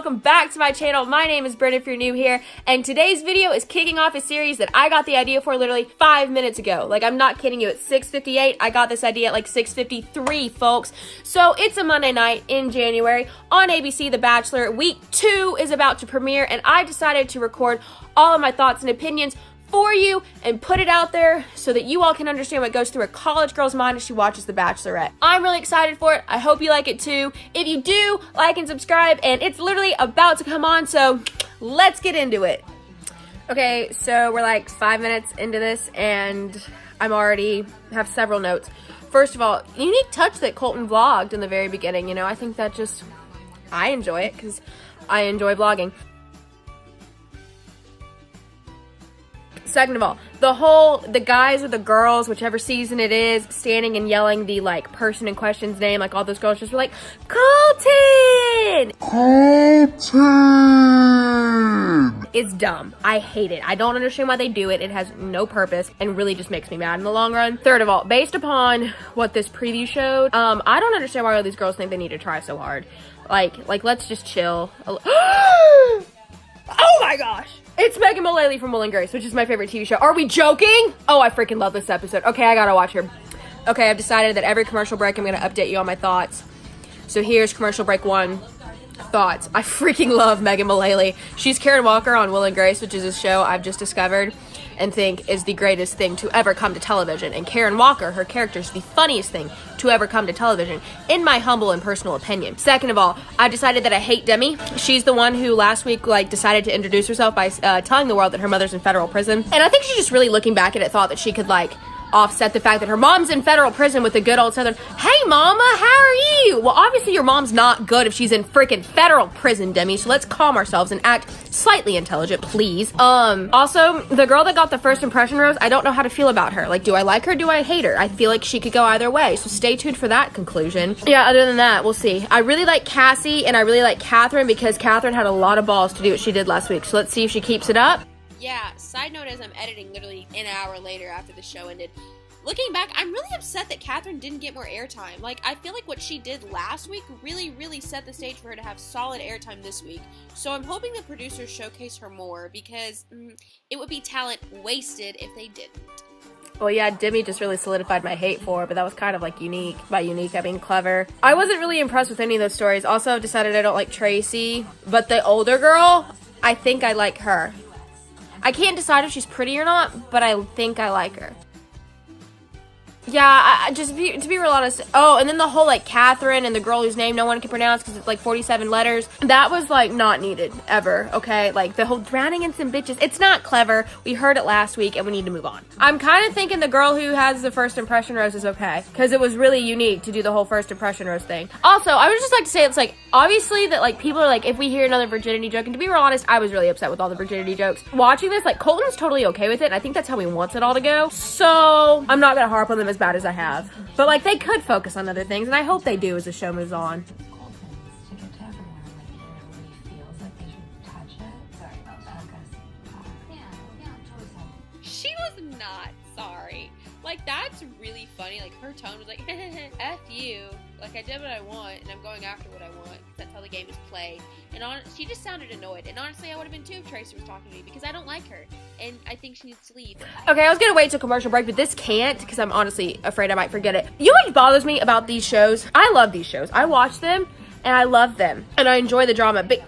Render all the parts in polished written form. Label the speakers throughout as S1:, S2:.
S1: welcome back to my channel. My name is Brynn if you're new here, and today's video is kicking off a series that I got the idea for literally 5 minutes ago. Like, I'm not kidding you, at 6:58, I got this idea at like 6:53, folks. So it's a Monday night in January on ABC, The Bachelor. Week 2 is about to premiere, and I decided to record all of my thoughts and opinions for you and put it out there so that you all can understand what goes through a college girl's mind as she watches The Bachelorette. I'm really excited for it. I hope you like it too. If you do, like and subscribe, and it's literally about to come on, so let's get into it. Okay, so we're like 5 minutes into this and I'm already have several notes. First of all, unique touch that Colton vlogged in the very beginning, you know, I think that just, I enjoy it because I enjoy vlogging. Second of all, the guys or the girls, whichever season it is, standing and yelling the, like, person in question's name, like, all those girls just were like, Colton! Colton! It's dumb. I hate it. I don't understand why they do it. It has no purpose and really just makes me mad in the long run. Third of all, based upon what this preview showed, I don't understand why all these girls think they need to try so hard. Like, let's just chill. Oh my gosh! It's Megan Mullally from Will & Grace, which is my favorite TV show. Are we joking? Oh, I freaking love this episode. Okay, I gotta watch her. Okay, I've decided that every commercial break I'm gonna update you on my thoughts. So here's commercial break 1. Thoughts. I freaking love Megan Mullally. She's Karen Walker on Will & Grace, which is a show I've just discovered and think is the greatest thing to ever come to television. And Karen Walker, her character, is the funniest thing to ever come to television, in my humble and personal opinion. Second of all, I decided that I hate Demi. She's the one who last week, like, decided to introduce herself by telling the world that her mother's in federal prison. And I think she's just really looking back at it, thought that she could, like, offset the fact that her mom's in federal prison with a good old southern, hey mama, how are you? Well, obviously your mom's not good if she's in freaking federal prison, Demi, so let's calm ourselves and act slightly intelligent, please. Also, the girl that got the first impression rose, I don't know how to feel about her. Like, do I like her? Do I hate her? I feel like she could go either way, so stay tuned for that conclusion. Yeah, other than that, we'll see. I really like Cassie, and I really like Catherine, because Catherine had a lot of balls to do what she did last week, so let's see if she keeps it up.
S2: Yeah, side note, as I'm editing literally an hour later after the show ended, looking back, I'm really upset that Catherine didn't get more airtime. Like, I feel like what she did last week really set the stage for her to have solid airtime this week. So I'm hoping the producers showcase her more, because it would be talent wasted if they didn't.
S1: Well, yeah, Demi just really solidified my hate for her, but that was kind of, like, unique. By unique, I mean clever. I wasn't really impressed with any of those stories. Also, I've decided I don't like Tracy, but the older girl, I think I like her. I can't decide if she's pretty or not, but I think I like her. Yeah, to be real honest. Oh, and then the whole, like, Catherine and the girl whose name no one can pronounce because it's, like, 47 letters. That was, like, not needed, ever, okay? Like, the whole drowning in some bitches. It's not clever. We heard it last week, and we need to move on. I'm kind of thinking the girl who has the first impression rose is okay, because it was really unique to do the whole first impression rose thing. Also, I would just like to say, it's, like, obviously that, like, people are, like, if we hear another virginity joke, and to be real honest, I was really upset with all the virginity jokes. Watching this, like, Colton's totally okay with it, and I think that's how he wants it all to go. So, I'm not gonna harp on them as bad as I have. But, like, they could focus on other things, and I hope they do as the show moves on.
S2: She was not sorry. Like, that's really funny. Like, her tone was like, F you. Like, I did what I want, and I'm going after what I want. That's how the game is played. And she just sounded annoyed. And honestly, I would have been too if Tracy was talking to me, because I don't like her. And I think she needs to leave.
S1: Okay, I was gonna wait till commercial break, but this can't, because I'm honestly afraid I might forget it. You know what bothers me about these shows? I love these shows. I watch them, and I love them. And I enjoy the drama, but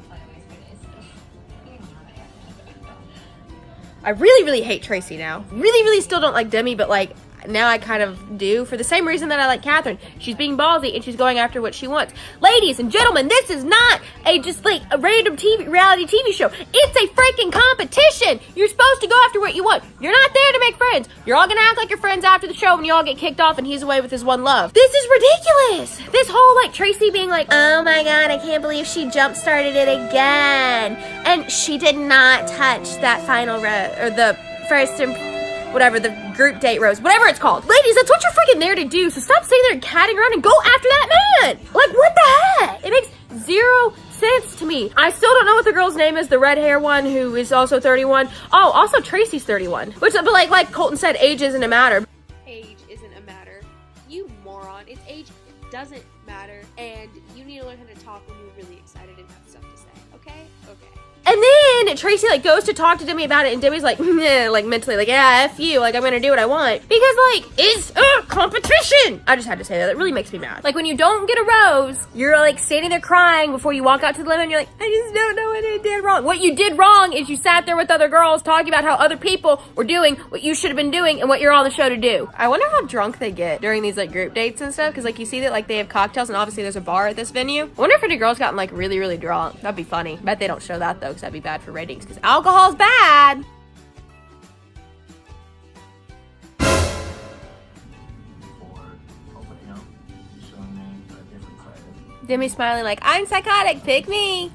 S1: I really hate Tracy now. Really still don't like Demi, but, like, now I kind of do, for the same reason that I like Catherine. She's being ballsy and she's going after what she wants. Ladies and gentlemen, this is not just like a random reality TV show. It's a freaking competition. You're supposed to go after what you want. You're not there to make friends. You're all gonna act like you're friends after the show when you all get kicked off and he's away with his one love. This is ridiculous. This whole, like, Tracy being like, oh my god, I can't believe she jump started it again. And she did not touch that final or the first whatever, the group date rose, whatever it's called. Ladies, that's what you're freaking there to do, so stop sitting there and catting around and go after that man. Like, what the heck? It makes zero sense to me. I still don't know what the girl's name is, the red hair one who is also 31. Oh, also Tracy's 31. Which, but like Colton said, age isn't a matter.
S2: Age isn't a matter. You moron. It's age doesn't matter. matter, and you need to learn how to talk when you're really excited and have stuff to say, okay? Okay.
S1: And then Tracy like goes to talk to Demi about it, and Demi's like, meh, like mentally like, yeah, F you, like I'm gonna do what I want. Because like, it's a competition. I just had to say that. It really makes me mad. Like when you don't get a rose, you're like standing there crying before you walk out to the limo and you're like, I just don't know what I did wrong. What you did wrong is you sat there with other girls talking about how other people were doing what you should have been doing and what you're on the show to do. I wonder how drunk they get during these like group dates and stuff. Cause like you see that like they have cocktails and obviously there's a bar at this venue. I wonder if any girls gotten like really, really drunk. That'd be funny. Bet they don't show that though. Cause that'd be bad for ratings because alcohol's bad. Demi smiling like, I'm psychotic, pick me.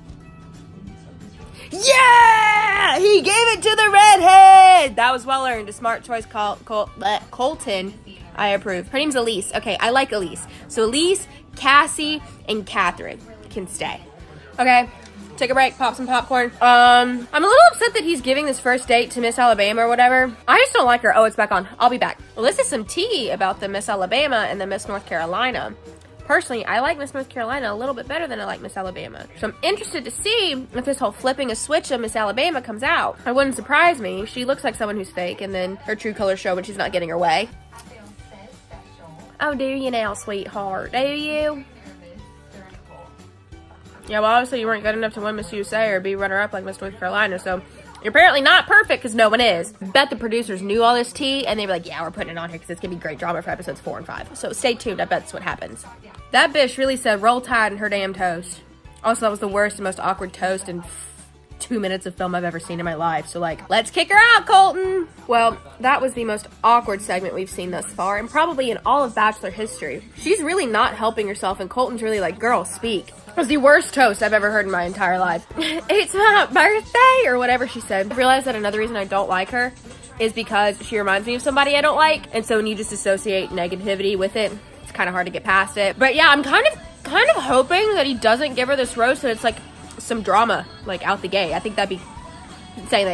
S1: Yeah! He gave it to the redhead! That was well earned. A smart choice, Colton. I approve. Her name's Elise. Okay, I like Elise. So Elise, Cassie, and Catherine can stay. Okay? Take a break, pop some popcorn. I'm a little upset that he's giving this first date to Miss Alabama or whatever. I just don't like her. Oh, it's back on. I'll be back. Well, this is some tea about the Miss Alabama and the Miss North Carolina. Personally, I like Miss North Carolina a little bit better than I like Miss Alabama. So I'm interested to see if this whole flipping a switch of Miss Alabama comes out. It wouldn't surprise me. She looks like someone who's fake, and then her true colors show when she's not getting her way. Oh, do you now, sweetheart? Do you? Yeah, well, obviously you weren't good enough to win Miss USA or be runner-up like Miss North Carolina, so you're apparently not perfect because no one is. Bet the producers knew all this tea, and they were like, yeah, we're putting it on here because it's going to be great drama for episodes 4 and 5. So stay tuned. I bet that's what happens. That bitch really said roll tide in her damn toast. Also, that was the worst and most awkward toast in 2 minutes of film I've ever seen in my life. So, like, let's kick her out, Colton. Well, that was the most awkward segment we've seen thus far, and probably in all of Bachelor history. She's really not helping herself, and Colton's really like, girl, speak. It was the worst toast I've ever heard in my entire life. It's my birthday, or whatever she said. I realized that another reason I don't like her is because she reminds me of somebody I don't like, and so when you just associate negativity with it, it's kind of hard to get past it. But yeah, I'm kind of hoping that he doesn't give her this roast, so it's like some drama, like out the gate. I think that'd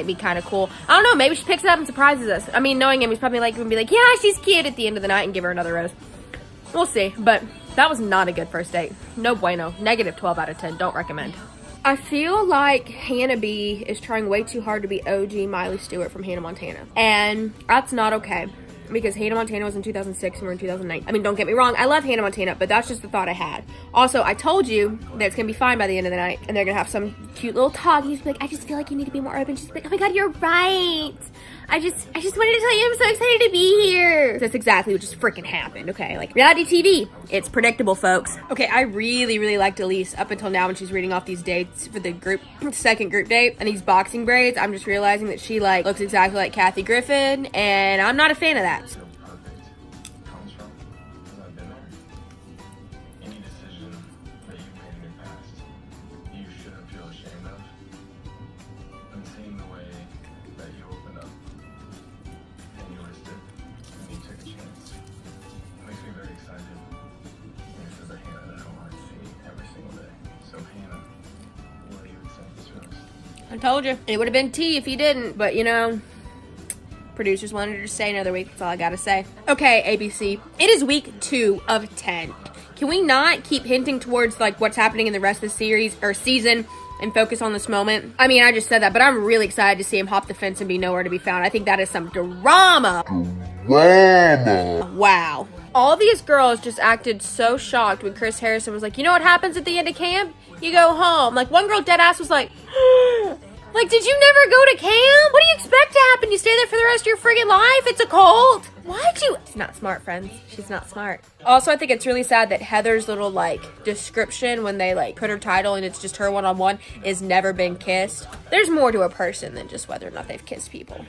S1: be kind of cool. I don't know, maybe she picks it up and surprises us. I mean, knowing him, he's probably like gonna be like, yeah, she's cute at the end of the night and give her another roast. We'll see, but that was not a good first date. No bueno. Negative 12 out of 10. Don't recommend. I feel like Hannah B is trying way too hard to be OG Miley Stewart from Hannah Montana. And that's not okay. Because Hannah Montana was in 2006 and we're in 2009. I mean, don't get me wrong. I love Hannah Montana, but that's just the thought I had. Also, I told you that it's going to be fine by the end of the night. And they're going to have some cute little talk. He's like, I just feel like you need to be more open. She's like, oh my God, you're right. I just wanted to tell you I'm so excited to be here. That's exactly what just freaking happened, okay? Like, reality TV, it's predictable, folks. Okay, I really, really liked Elise up until now when she's reading off these dates for the second group date and these boxing braids. I'm just realizing that she, like, looks exactly like Kathy Griffin, and I'm not a fan of that. I told you. It would have been tea if you didn't, but you know, producers wanted her to stay another week. That's all I gotta say. Okay, ABC. It is week 2 of 10. Can we not keep hinting towards like what's happening in the rest of the series or season and focus on this moment? I mean, I just said that, but I'm really excited to see him hop the fence and be nowhere to be found. I think that is some drama. Wow. All these girls just acted so shocked when Chris Harrison was like, you know what happens at the end of camp? You go home. Like, one girl deadass was like, like, did you never go to camp? What do you expect to happen? You stay there for the rest of your friggin' life? It's a cult. Why'd you? She's not smart, friends. She's not smart. Also, I think it's really sad that Heather's little, like, description when they, like, put her title and it's just her one-on-one is never been kissed. There's more to a person than just whether or not they've kissed people.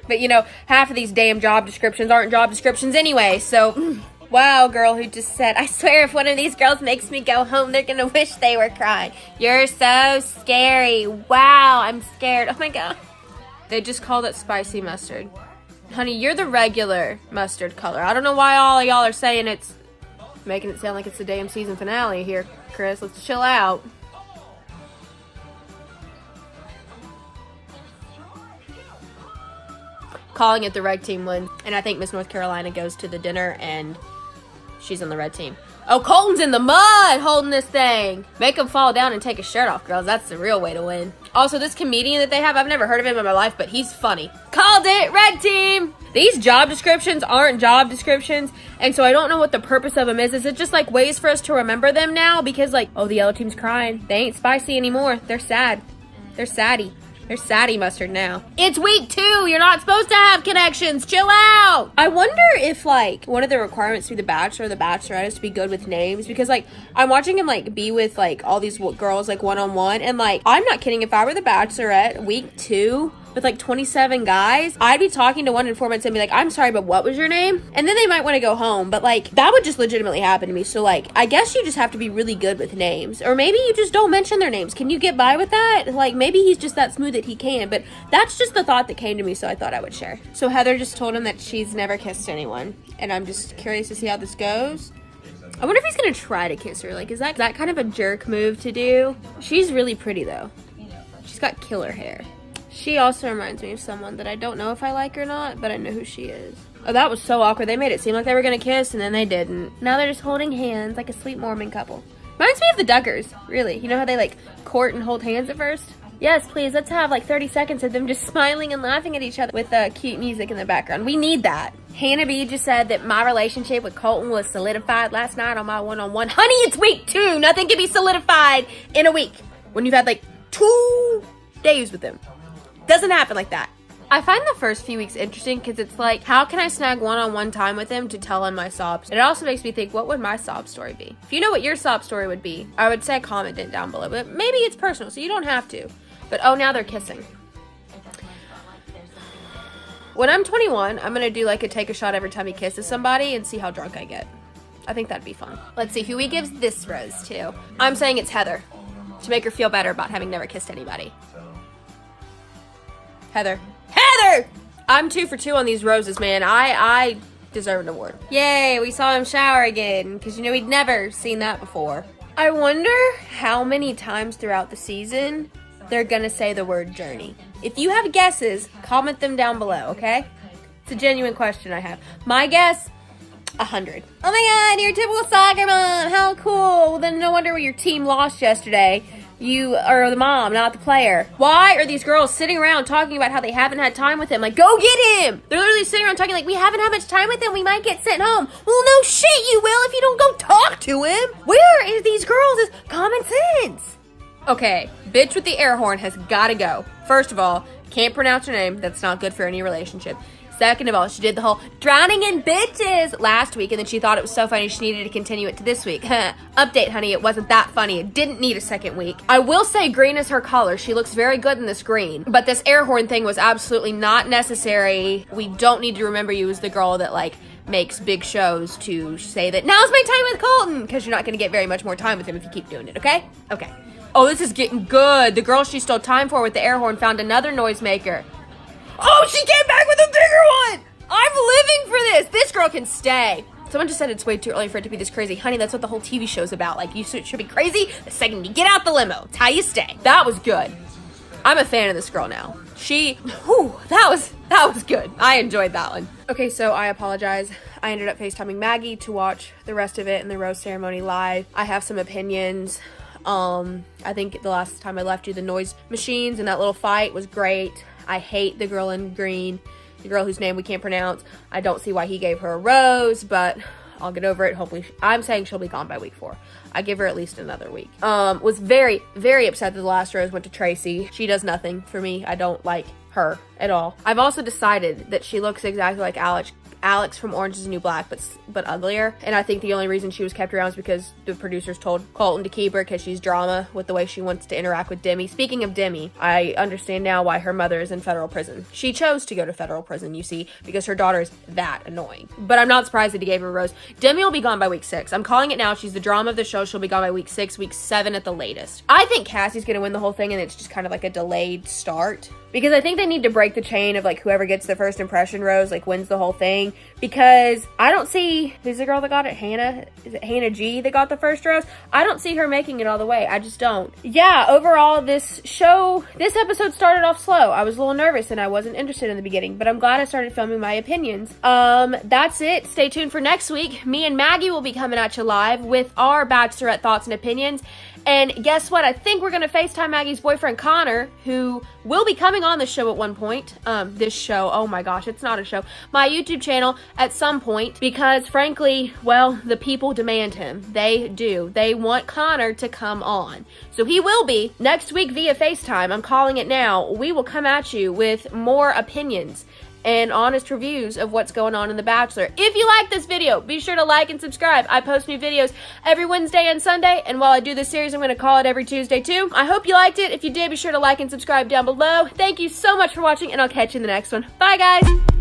S1: But, you know, half of these damn job descriptions aren't job descriptions anyway, so... Wow, girl who just said, I swear if one of these girls makes me go home, they're gonna wish they were crying. You're so scary. Wow, I'm scared. Oh my God. They just called it spicy mustard. Honey, you're the regular mustard color. I don't know why all of y'all are saying it's, making it sound like it's the damn season finale here, Chris. Let's chill out. Calling it the red team win. And I think Miss North Carolina goes to the dinner and she's on the red team. Oh, Colton's in the mud holding this thing. Make him fall down and take his shirt off, girls. That's the real way to win. Also, this comedian that they have, I've never heard of him in my life, but he's funny. Called it, red team. These job descriptions aren't job descriptions, and so I don't know what the purpose of them is. Is it just like ways for us to remember them now? Because like, oh, the yellow team's crying. They ain't spicy anymore. They're sad. They're saddie. They're saddie mustard now. It's week 2. You're not supposed to have connections. Chill out. I wonder if like one of the requirements to be the Bachelor or the Bachelorette is to be good with names, because like I'm watching him like be with like all these girls like one-on-one, and like I'm not kidding, if I were the Bachelorette week 2 with like 27 guys, I'd be talking to one informant and be like, I'm sorry, but what was your name? And then they might want to go home, but like that would just legitimately happen to me. So like I guess you just have to be really good with names, or maybe you just don't mention their names. Can you get by with that? Like maybe he's just that smooth that he can, but that's just the thought that came to me, so I thought I would share. So Heather just told him that she's never kissed anyone, and I'm just curious to see how this goes. I wonder if he's gonna try to kiss her. Like, is that kind of a jerk move to do? She's really pretty though. She's got killer hair. She also reminds me of someone that I don't know if I like or not, but I know who she is. Oh, that was so awkward. They made it seem like they were gonna kiss, and then they didn't. Now they're just holding hands like a sweet Mormon couple. Reminds me of the Duggars, really. You know how they like court and hold hands at first? Yes, please, let's have like 30 seconds of them just smiling and laughing at each other with cute music in the background. We need that. Hannah B just said that my relationship with Colton was solidified last night on my one-on-one. Honey, it's week 2. Nothing can be solidified in a week when you've had like 2 days with him. Doesn't happen like that. I find the first few weeks interesting because it's like, how can I snag one-on-one time with him to tell on my sobs? And it also makes me think, what would my sob story be? If you know what your sob story would be, I would say comment it down below. But maybe it's personal, so you don't have to. But oh, now they're kissing. When I'm 21, I'm going to do like a take a shot every time he kisses somebody and see how drunk I get. I think that'd be fun. Let's see who he gives this rose to. I'm saying it's Heather, to make her feel better about having never kissed anybody. Heather. Heather! I'm 2 for 2 on these roses, man. I deserve an award. Yay, we saw him shower again, because you know we'd never seen that before. I wonder how many times throughout the season they're gonna say the word journey. If you have guesses, comment them down below, okay? It's a genuine question I have. My guess, 100. Oh my god, you're a typical soccer mom. How cool. Well, then no wonder your team lost yesterday. You are the mom, not the player. Why are these girls sitting around talking about how they haven't had time with him? Like, go get him! They're literally sitting around talking like, we haven't had much time with him, we might get sent home. Well, no shit you will if you don't go talk to him. Where is these girls' common sense? Okay, bitch with the air horn has gotta go. First of all, can't pronounce her name. That's not good for any relationship. Second of all, she did the whole drowning in bitches last week, and then she thought it was so funny she needed to continue it to this week. Update, honey, it wasn't that funny. It didn't need a second week. I will say green is her color. She looks very good in this green. But this air horn thing was absolutely not necessary. We don't need to remember you as the girl that, like, makes big shows to say that now's my time with Colton, because you're not going to get very much more time with him if you keep doing it, okay? Okay. Oh, this is getting good. The girl she stole time for with the air horn found another noisemaker. Oh, she came back with a bigger one! I'm living for this! This girl can stay. Someone just said it's way too early for it to be this crazy. Honey, that's what the whole TV show's about. Like, you should be crazy the second you get out the limo. It's how you stay. That was good. I'm a fan of this girl now. That was good. I enjoyed that one. Okay, so I apologize. I ended up FaceTiming Maggie to watch the rest of it and the rose ceremony live. I have some opinions. I think the last time I left you, the noise machines and that little fight was great. I hate the girl in green, the girl whose name we can't pronounce. I don't see why he gave her a rose, but I'll get over it. Hopefully, I'm saying she'll be gone by week 4. I give her at least another week. Was very, very upset that the last rose went to Tracy. She does nothing for me. I don't like her at all. I've also decided that she looks exactly like Alex from Orange is the New Black, but uglier. And I think the only reason she was kept around is because the producers told Colton to keep her because she's drama with the way she wants to interact with Demi. Speaking of Demi, I understand now why her mother is in federal prison. She chose to go to federal prison, you see, because her daughter is that annoying. But I'm not surprised that he gave her a rose. Demi will be gone by week 6. I'm calling it now. She's the drama of the show. She'll be gone by week 6, week 7 at the latest. I think Cassie's gonna win the whole thing and it's just kind of like a delayed start. because I think they need to break the chain of like whoever gets the first impression rose like wins the whole thing, because I don't see, who's the girl that got it? Hannah? Is it Hannah G that got the first rose? I don't see her making it all the way. I just don't. Yeah, overall this episode started off slow. I was a little nervous and I wasn't interested in the beginning, but I'm glad I started filming my opinions. That's it. Stay tuned for next week. Me and Maggie will be coming at you live with our Bachelorette thoughts and opinions. And guess what? I think we're going to FaceTime Maggie's boyfriend, Connor, who will be coming on the show at one point. This show, oh my gosh, it's not a show. My YouTube channel at some point, because frankly, well, the people demand him. They do. They want Connor to come on. So he will be next week via FaceTime. I'm calling it now. We will come at you with more opinions and honest reviews of what's going on in The Bachelor. If you like this video, be sure to like and subscribe. I post new videos every Wednesday and Sunday, and while I do this series, I'm going to call it every Tuesday too. I hope you liked it. If you did, be sure to like and subscribe down below. Thank you so much for watching, and I'll catch you in the next one. Bye, guys!